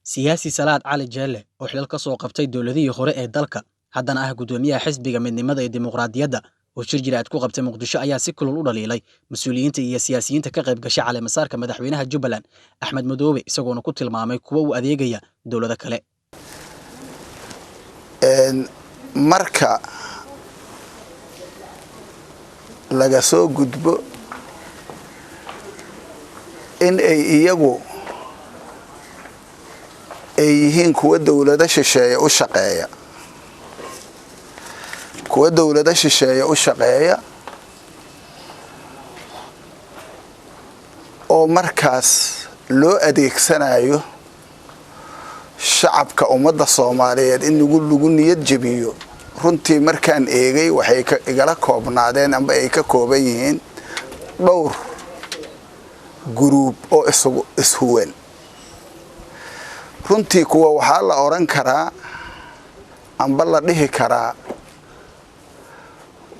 siyaasi Salaad Cali Jeelle oo xilal ka soo qabtay dowladihii hore ee dalka haddana ah gudoomiyaha xisbiga midnimada ee dimuqraadiyadda oo shir jiraad ku qabtay Muqdisho ayaa si kulul u dhaliilay mas'uuliyiinta iyo siyaasiyiinta ka qayb gashay cali masaarka madaxweynaha Jubbaland Axmed Madoobe isagoona ku tilmaamay kuwa u adeegaya dowladda kale marka laga soo gudbo in ay iyagu ay yihiin kuwa dawladda shisheeye u shaqeeya oo markaas loo adeegsanayo shacabka ummadda Soomaaliyeed in lagu niyad jabiyo runtii markaan eegay waxay igala koobnaadeen amba ay ka kooban yihiin dhowr group oo ishuwan runtii kuwa waxaa la oran karaa amba la dhihi karaa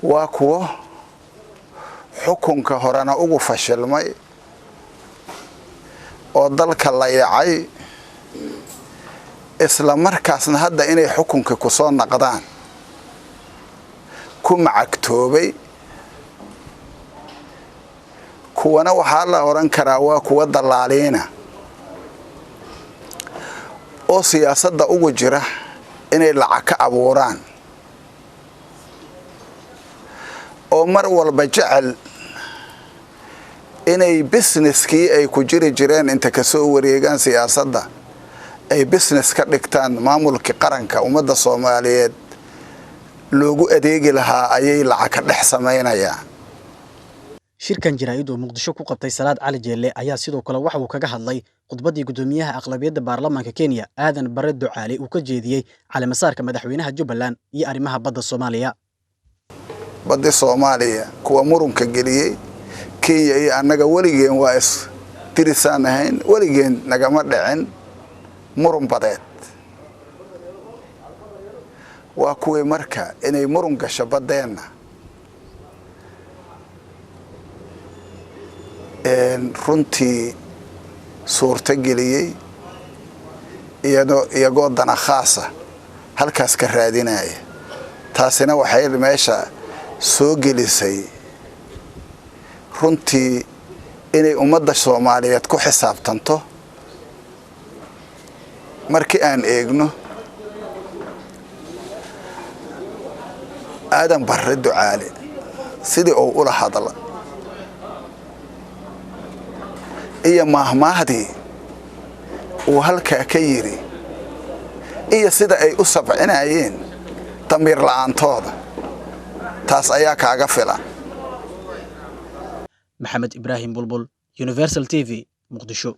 waa kuwa xukunka horena ugu fashilmay oo dalka la yacay isla markaasna hadda inay xukunka ku soo naqdaan ku macagtoobay kuwana waxaa la oran karaa waa kuwa dalaaliina oo siyaasadda ugu jira inay lacag ka abuuraan oo mar walba jecel inay businesskii ay ku jireen inta ka soo wareegaan siyaasadda ay business ka dhigtaan maamulka qaranka ummadda Soomaaliyeed loogu adeegi lahaa ayay lacag ka dhex sameynayaan shirkan jiraayad oo Muqdisho ku qabtay Salaad Cali Jeelle ayaa sidoo kale waxa uu kaga hadlay khudbadii gudoomiyaha aqlabiyadda baarlamaanka Kenya Aadan Barre Ducaale uu ka jeediyay cali masaarka madaxweynaha Jubbaland iyo arrimaha badda Soomaaliya badda Soomaaliya kuwa murunka geliyay Kenya iyo annaga waligeen waa is tirisan ahayn waligeen nagama dhicin murun badeed waa kuwii marka inay murun gasho badeena runtii suurta geliyay iyagoo dana khaasa halkaas ka raadinaya taasina waxay meesha soo gelisay runtii inay ummadda Soomaaliyeed ku xisaabtanto markii aan eegno Aadan Barre Ducaale sidii uu ula hadla iyo mahmaahdii uu halka ka yiri iyo sida ay u sabcinayeen tamir la'aantooda taas ayaa kaaga filan Maxamed Ibrahim Bulbul Universal TV Muqdisho